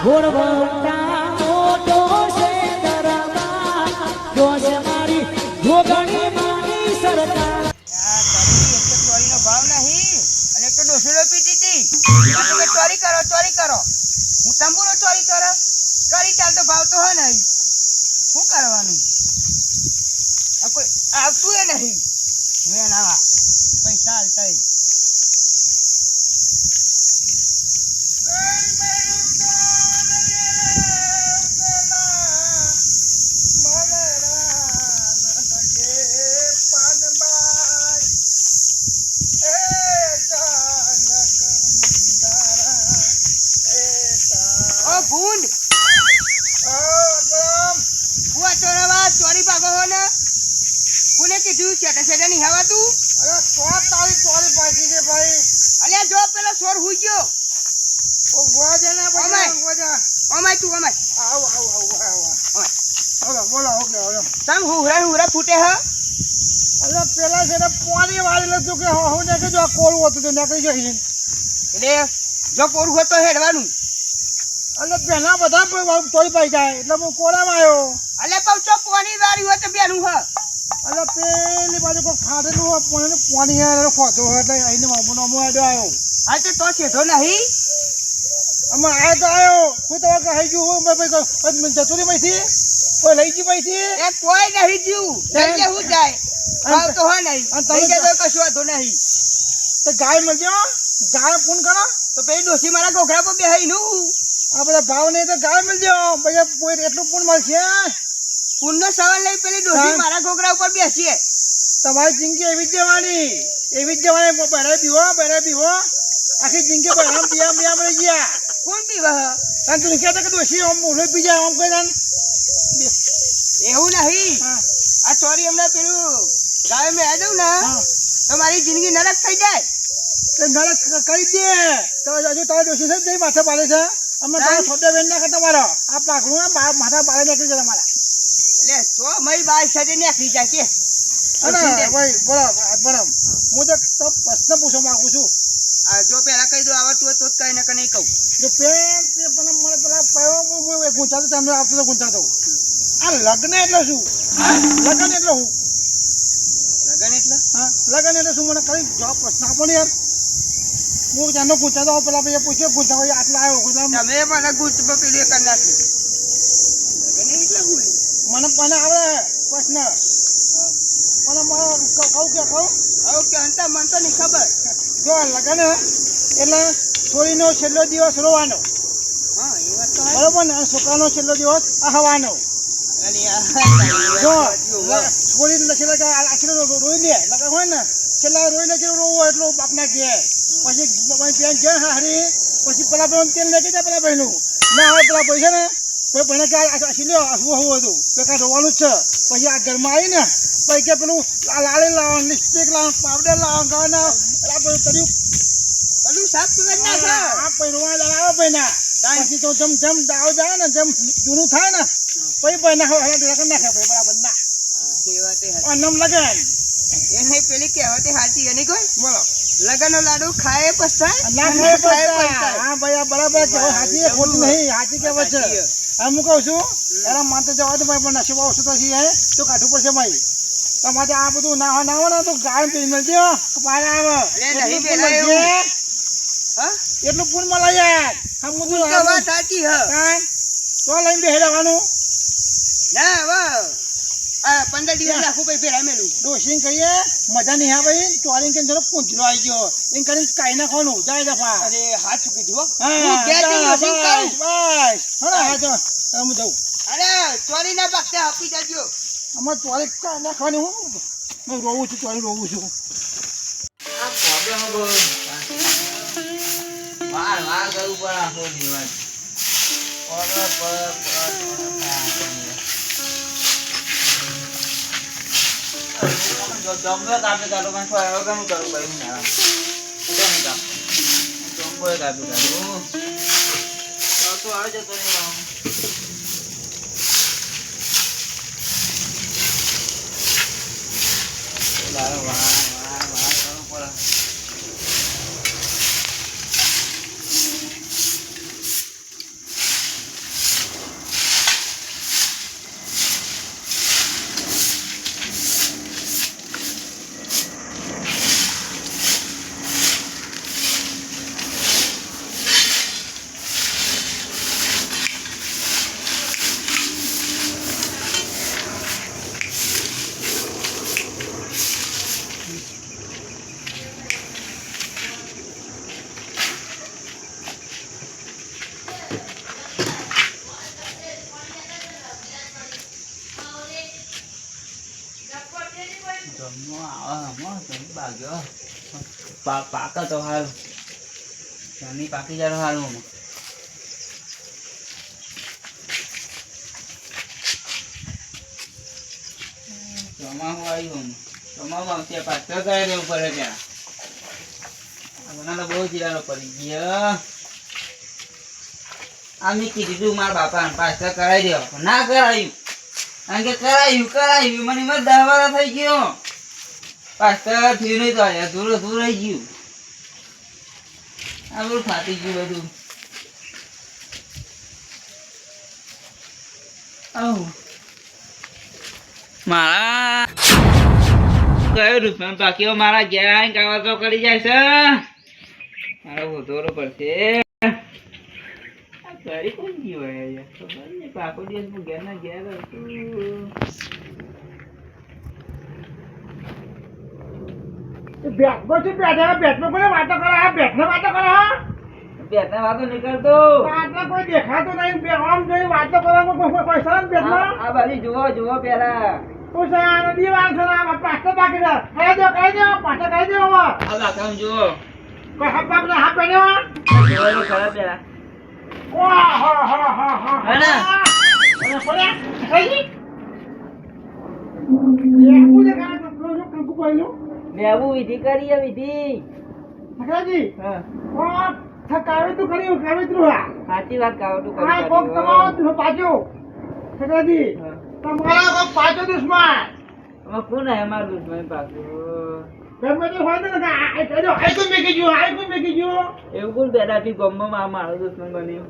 ઘોડવટા મોટો છે દરબાર જોશ મારી જોગણી માની સરકાર ચોરીનો ભાવ નહીં અને એક તો ડોસેલો પીટી હતી તમે ચોરી કરો હું તંબુરો ચોરી કરો કરી ચાલ તો ભાવ તો હે નહીં શું કરવાનું કોઈ આવતું એ નહીં હવે ના પૈસા હાલતા ચોરી ભાગો હો ને કોને કીધું સેટા નહીં હવા તું અરે સ્વાદ તારી ચોરી પાકી છે ભાઈ અલ્યા જો પેલો સોર હુઈ ગયો ઓ ગોજા ના ભાઈ ગોજા ઓમાય તું ઓમાય આવ બોલો ઓકે હવે તમ હુરા ફૂટે હ અરે પેલા છે ને પાણી વાળી લેતું કે હું ને કે જો કોળું હતું તો નીકળી જઈ એટલે જો કોરું હોય તો હેડવાનું અરે પેલા બધા ચોરી પાઈ જાય એટલે હું કોળામાં આવ્યો અલે પૌચો પાણી વાળી હોય તો બેનું હ અરે પેલી બાજુ કોઈ ફાટેલું હોય પાણી ખોતો હોય એટલે અહીંને મામૂનો આવ્યો હા તો સીધો નહીં અમે આવ્યો તો આવ્યો હું તો કહી ગયું હું જતુરી માંથી કોઈ લઈ ગયું માંથી એ કોઈ નહીં જીવ જઈને હું જાય ભાવ તો હોય નહીં લઈ જાય તો કશું વાંધો નહીં તો ગાય મળજો ગાય ફોન કરો તો પેલી ડોસી મારા ઘોઘરા પર બેહી નું આ બધા ભાવ નહીં તો ગાય મળજો ભાઈ એટલું પૂન મળશે પૂનનો સવાલ લઈ પેલી ડોસી મારા ઘોઘરા ઉપર બેસીએ તમારી જિંદગી એવી જ જવાની બરાબર બીવો આખી જિંદગી બરાબર પીવા મળી ગયા કોણ પીવા અને તું કહેતા કે ડોસી આમ મોઢો પી જાય આમ કોઈ એવું નહીં આ ચોરી હમણાં પેલું ગાય મેં દઉં ને તો મારી જિંદગી નરક થઈ જાય તો નરક કરી દે તો હજુ તારા ડોસી છે તે માથે પાડે છે અમે તારા છોટા બેન નાખે તમારો આ પાકડું માથા પાડે નીકળી જાય તમારા એટલે તો મય બાર સાથે નીકળી જાય કે અને ભાઈ બરાબર હું તો પ્રશ્ન પૂછવા માંગુ છું જો પેલા કહી દો આવડતું હોય તો જ કઈ ને કઈ નહીં કહું જો પેન તે પણ મને પેલા પાયો ગુંચાતો તમને આપતો તો ગુંચાતો આ લગ્ન એટલે શું લગ્ન એટલે શું લગન એટલે હા લગ્ન એટલે શું મને કઈ જવાબ પ્રશ્ન આપો ને યાર હું જાનો ગુંચાતો પેલા ભાઈ પૂછ્યો ગુંચાવો આટલા આવ્યો તમે મને ગુંચ પેલી કરી નાખ્યું લગન એટલે શું મને પણ આવડે પ્રશ્ન પણ કહું કે અંતા મને તો નહીં ખબર જો લગ્ન એટલે છોરીનો છેલ્લો દિવસ રોવાનો હા એ વાત તો બરોબર ને છોકરાનો છેલ્લો દિવસ હવાનો જો છોરી છેલ્લા રોઈ લે લગન હોય ને છેલ્લા રોઈ લે રોવો એટલો બાપના કે પછી બેન છે હારી પછી પેલા ભાઈ તેલ લેકે જાય પેલા ભાઈનું ના હવે પેલા ભાઈ છે ને કોઈ ભાઈને કે લ્યો હસવું હતું તો કાંઈ રોવાનું જ છે પછી આ ઘરમાં આવી ને પછી કે પેલું લાળી લાવવાનું લિપસ્ટિક લાવવાનું પાવડર લાવવાનું કર્યું બધું સાફ કરી નાખો આ પહેરવા લાવો ભાઈના પછી તો જેમ દાવ જાય ને જેમ જૂનું થાય ને પછી ભાઈ નાખો નાખે ભાઈ બરાબર ના એ વાત નમ લગન એને પેલી કહેવત સાચી એની કોઈ બોલો લગનનો લાડુ ખાય પસ્તાય ના ખાય પસ્તાય હા ભાઈ આ બરાબર છે હાથી ખોટું નહીં હાથી કહેવત છે હું કહું છું એના માનતા જવા દે ભાઈ પણ નસીબ ઓછું તો છે તો કાઢવું પડશે ભાઈ તમારે આ બધું ના હોય ને તો ગાય પી મળજો પાર આવે એટલું પૂન મળે યાર હા હું વાત સાચી હ તો લઈને બેસી રહેવાનું ના હવે 15 દિવસ રાખું ભાઈ ફેર આમેલું ડોસીને કહીએ મજા નહીં હા ભાઈ ચોરીને કહીને ચલો પૂંછલો આવી ગયો એમ કરીને કાઈ નાખવાનું જાય દફા અરે હાથ ચૂકી દીધો હું જઉં અરે ચોરી ના પાકતે આપી જાજો અમારે ચોરી કાઈ નાખવાની હું રોવું છું ચોરી રોવું છું વાર કરવું પડે આખો દિવસ જમવે કાપી કાઢો કાંઈ કરું ભાઈ જમવો કાપી કાઢું તો આવી જતો નહીં પાક તો હાલ ચાની પાકી જાય હાલ ચોમાસું આવ્યું ચોમાસું આવશે પાછળ કરાવી દેવું પડે ત્યાં મને બહુ જીરાનો પડી ગયો આ મેં કીધું મારા બાપા પાછળ કરાવી દેવા ના કરાવ્યું કારણ કે કરાવ્યું મને એમાં 10 વાર થઈ ગયો પાછળ થયું નહીં તો અધૂરું રહી ગયું આ બધું ફાટી ગયું બધું આવું મારા કયો રૂપિયા બાકી મારા ઘેર ગાવા તો કરી જાય છે મારા વધોરો પડશે કરી કોણ ગયો ખબર નહીં આખો દિવસ હું ઘેર ના ઘેર હતું બેટમાં કોને વાતો કરે આ બેટને વાતો કરે હા બેટના વાતો નીકળતો આટલા કોઈ દેખાતું નહીં બે આમ જોઈ વાતો કરવામાં કોઈ પૈસા ને બેટમાં આ બાજુ જુઓ પેલા તું છે આ નદી વાળ છે આ પાસ્તો બાકી છે કહી દો પાસ્તો કહી દો હવે આ બાકામ જુઓ કોઈ હાથ બાપ ને હાથ પહેર્યો જુઓ ખરા પેલા વાહ હા હા હા હા હે ને? પડ્યા કઈ એ હું જે કામ કંકુ કોઈનું મેવું વિધિ કરીએ વિધિ સકરાજી હા ઓ થકાવે તું કર્યું કાવે તું આ સાચી વાત કાવટું આ કોક તમારો તું પાછો સકરાજી હા તમારા કોક પાછો દુશ્મન હવે કોણ હે મારું દુશ્મન પાછું ગમે તે હોય ને આ કહેજો આઈ કોઈ મેકી ગયો એવું કોણ બેડાથી ગમમાં મારો દુશ્મન બન્યો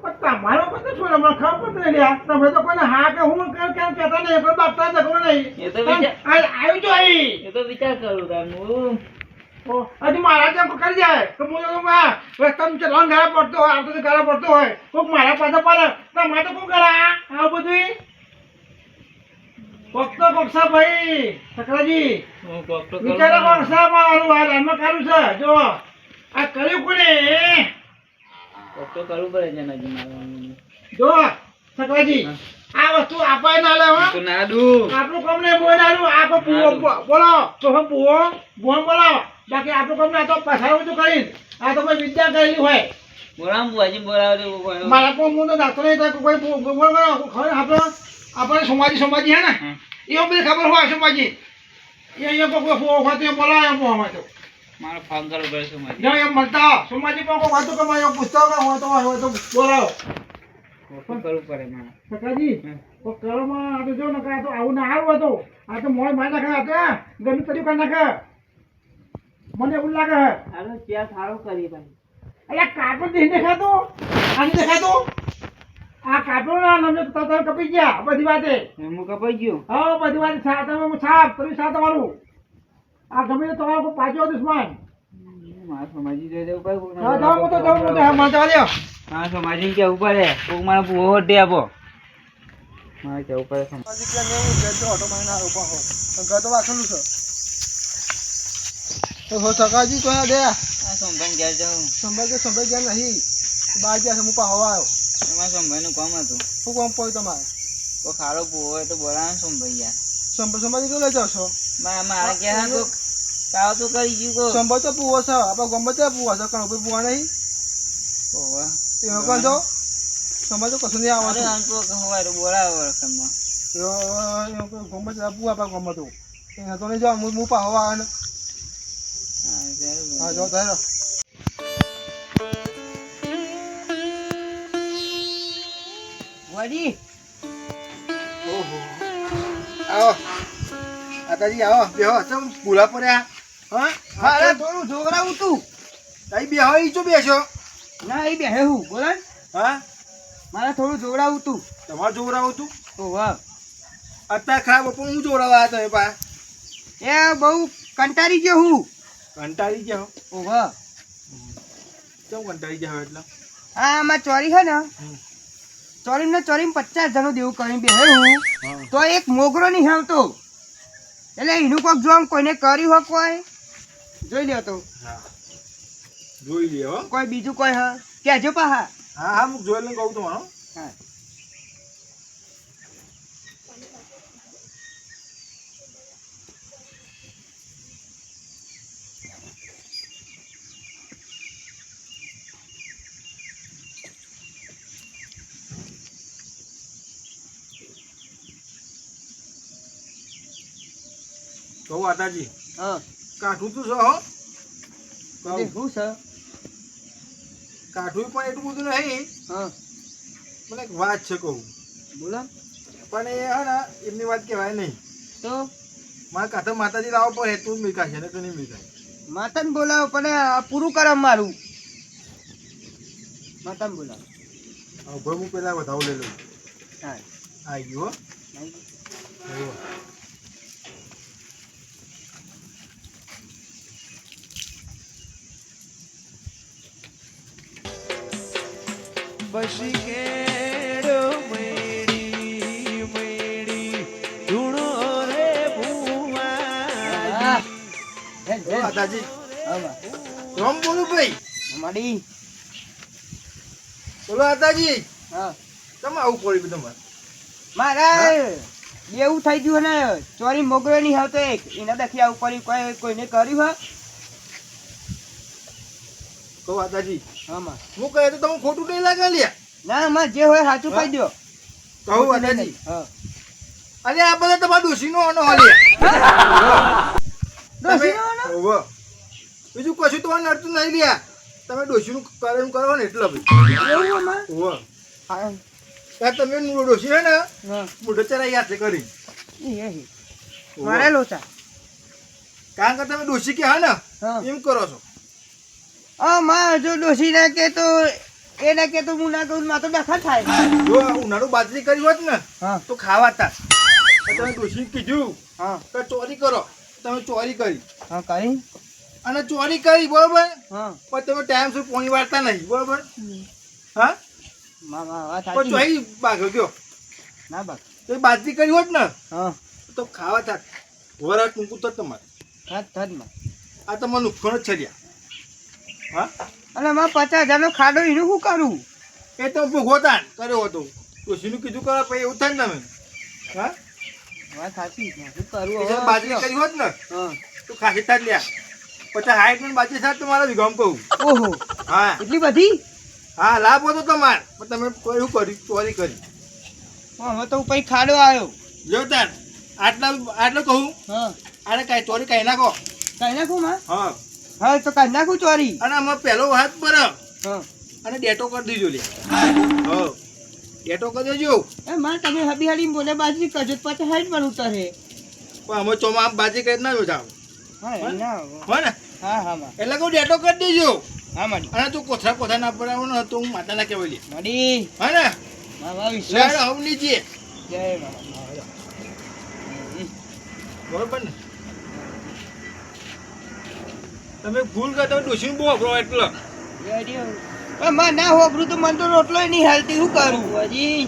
પણ તમારો બધું શું મને ખબર નથી લ્યા તમે તો કોને હા કે હું કેમ કહેતા નહીં પણ બાપતા જતો નહીં એ તો વિચાર આવ્યું જો અહીં એ તો વિચાર કરું તારું હજુ મારા જેમ કરી જાય તો હું રસ્તા ચલાવવાનું ઘરે પડતો હોય આવતો ઘરે પડતો હોય કોઈક મારા પાસે પડે તમારે તો કોણ કરે આવું બધું કોકતો કોકસા ભાઈ સકરાજી હું કોકટો વિચારો કોકસા મારું આ રાનમાં કાઢું છે જો આ કર્યું કોને કોકટો કરવું પડે છે નજી મારવાનું જો સકરાજી આ વસ્તુ આપાય ના લે હો તો ના દુ આપણું કામ ને બોય નાલું આપો પૂવો બોલો તો હમ પૂવો બોલાવો બાકી આપણું કામ ને તો પછાડું તો કરીને આ તો કોઈ વિદ્યા કરેલી હોય બોલામ બુઆજી બોલાવજો કોઈ મારા કોઈ હું તો દાખલો નહીં થાય કોઈ બોલ ખબર આપણે સોમાજી હે ને એ બધી ખબર હોય સોમાજી એ અહીંયા કોઈ હોય તો બોલાવે એમ હોય તો મારો ફોન કરવો પડે શું મારી ના એમ મળતા સોમાજી પણ કોઈ વાતો કે પૂછતા હોય તો બોલાવો કોકટો કરવું પડે મારે સકાજી તો કરવામાં આ તો જો ને આ તો આવું ના આવ્યું હતું આ તો મોય મારી નાખે હતા ગમે તરી કરી નાખે મને એવું લાગે હે હાલો ત્યાં સારું કરી ભાઈ અલ્યા કાર્ટૂન નહીં દેખાતો આને દેખાતો આ કાર્ટૂન ના નામે તો તમે કપી ગયા બધી વાતે હું કપાઈ ગયો હા બધી વાતે છાપ તમે છાપ તમારું આ ગમે તે તમારો કોઈ પાછો દુશ્મન મારા સમાજી જોઈ દેવું પડે હા જાઓ હું તો હા માં ચાલ્યો મારા સમાજી કેવું પડે કોક મારા બુઓ વટી આપો મારે કેવું પડે સકાજી તો દે આ સંભાઈ ઘેર જાઉં સંભાઈ ગયા નહીં બહાર ગયા છે મુપા હવા આવ્યો એમાં સંભાઈનું કામ હતું શું કામ પડ્યું તમારે કોઈ ખાડો બુઓ હોય તો બોલાવે સંભાઈ ગયા સંભાજી તો લઈ જાવ છો મારે ક્યાં કોક કાવ તો કરી ગયું કો સંભાઈ તો પૂવો છે આપણે ગમે તે પૂવો છે કણ ઉપર પૂવા નહીં ઓવા એનો કોણ છો સંભાઈ તો કશું નહીં આવે અરે આમ તો હોય તો બોલાવે વળખમાં એનો ગમે તે પૂવા આપણે ગમે તો એને તો નહીં જાવ મુપા હવા આવે ને હા જો થાય વડી આવો આતાજી આવો બેહો ચમ ભૂલા પડ્યા હા મારે થોડું છોકરાવું તું તઈ બેહો ઈ ચો બેસો ના એ બેહે હું બોલે હા મારે થોડું જોવડાવું તું તમારે જોવરાવું તું ઓવા અત્યારે ખરાબ પણ હું જોવરાવા તમે પા એ બહુ કંટાળી ગયો હું કંટાળી જાઓ ઓવા કેમ કંટાળી જાઓ એટલે આ આમાં ચોરી છે ને ચોરીને 50 જણો દેવું કરીને બેહે હું તો એક મોગરો નહીં આવતો એટલે એનું કોક જો આમ કોઈને કર્યું હોય કોઈ જોઈ લ્યો તો હા જોઈ લે હો કોઈ બીજું કોઈ હા કહેજો પાહા હા હા હું જોયેલું કહું તમારો હા કહું આતાજી હા કાઠું તું છો હો એટલે કહું શું છે કાઠું પણ એટલું બધું નહીં હા મને એક વાત છે કહું બોલો પણ એ હે ને એમની વાત કહેવાય નહીં તો મારે કાંઠે માતાજી લાવવો પડે તું જ મીકાશે ને તો નહીં મીકાય માતાને બોલાવો પણ આ પૂરું કરો મારું માતાને બોલાવો હવે હું પેલા વધાવું લઈ લઉં હા આવી ગયું હો હોવે. બસી કેડો મેડી મેડી ધૂણો રે ભુવા હા ઓ માતાજી હા રામ બોલું ભાઈ માડી બોલો માતાજી હા તમે આવું પડ્યું તમારે મારા એવું થઈ ગયું ને ચોરી મોગરો નહીં આવતો એક એના દખી આવું પડ્યું કોઈને કર્યું હા કહું માતાજી હા હું કહે તો તમે ખોટું નહીં લાગે લ્યા ના માં જે હોય સાચું કહી દો કહું માતાજી હા અરે આ બધા તમારા ડોશીનો આનો હાલ્યા ડોશીનો આનો? હોવે. બીજું કશું તમારે નડતું નહીં લ્યા તમે ડોશીનું કરેલું કરો ને એટલે ભાઈ એવું આમાં? હોવે. હા ત્યાં તમે ડોશી છે ને હા મોઢે ચરાઈ હાથે કરી એ હોવે. મારે લોચા કારણ કે તમે ડોશી કે હા ને હા એમ કરો છો હા માં જો ડોશી ના કે તો એ ના કે તો હું ના કહું માં તો ડખા થાય જો આ ઉનાળુ બાજરી કરી હોત ને હા તો ખાવા તા તમે ડોશી કીધું હા કે ચોરી કરો તમે ચોરી કરી હા કરી અને ચોરી કરી બરોબર હા પણ તમે ટાઈમ સુધી પોણી વાળતા નહીં બરોબર હા માં વાત પણ સાચી ચોઈ ભાગ્યો ગયો ના બાપ તો એ બાજરી કરી હોત ને હા તો ખાવા થાત વરા ટૂંકું તો તમારે થાત થાત માં આ તમારે નુકસાન જ છે લ્યા. હા અને માં 50,000 નો ખાડો એનું શું કરું એ તો ભૂગો તાન કર્યો હતો ડોશીનું કીધું કરો પછી એવું થાય ને તમે હા વાત સાચી છે શું કરું એ હવે? જ્યારે બાજરી કરી હોત ને હા તો ખાસી થાત લ્યા 50-60 ની બાજરી થાત તો મારા વિઘામ કહું ઓહો હા એટલી બધી હા લાભ હતો તમારે પણ તમે કયું કર્યું ચોરી કરી હવે તો પછી ખાડો આવ્યો જો તાર આટલું કહું હા આને કાંઈ ચોરી કાંઈ નાખો કઈ નાખું માં હા હા તો કઈ નાખું ચોરી અને આમાં પહેલો હાથ પર હા અને ડેટો કરી દીજો લે હા ડેટો કરી દેજો એ માં તમે હબી હાડી બોલે બાજરી કરજો તો 50-60 પર ઉતરે પણ અમે ચોમા આમ બાજી કરી ના જાવ હા ના હો ને હા હા માં એટલે કહું ડેટો કરી દેજો હા માડી અને તું કોથરા ના પડાવવાનો તો હું માતાના કહેવાય લે માડી હા ને મારા વિશ્વાસ લેડ હવ નીચે જય મારા બરોબર ને તમે ભૂલ કરતા ડોશીને બહુ અઘરો એટલે માં ના હોબરું તો મને તો રોટલો નહીં હાલતી શું કરું હજી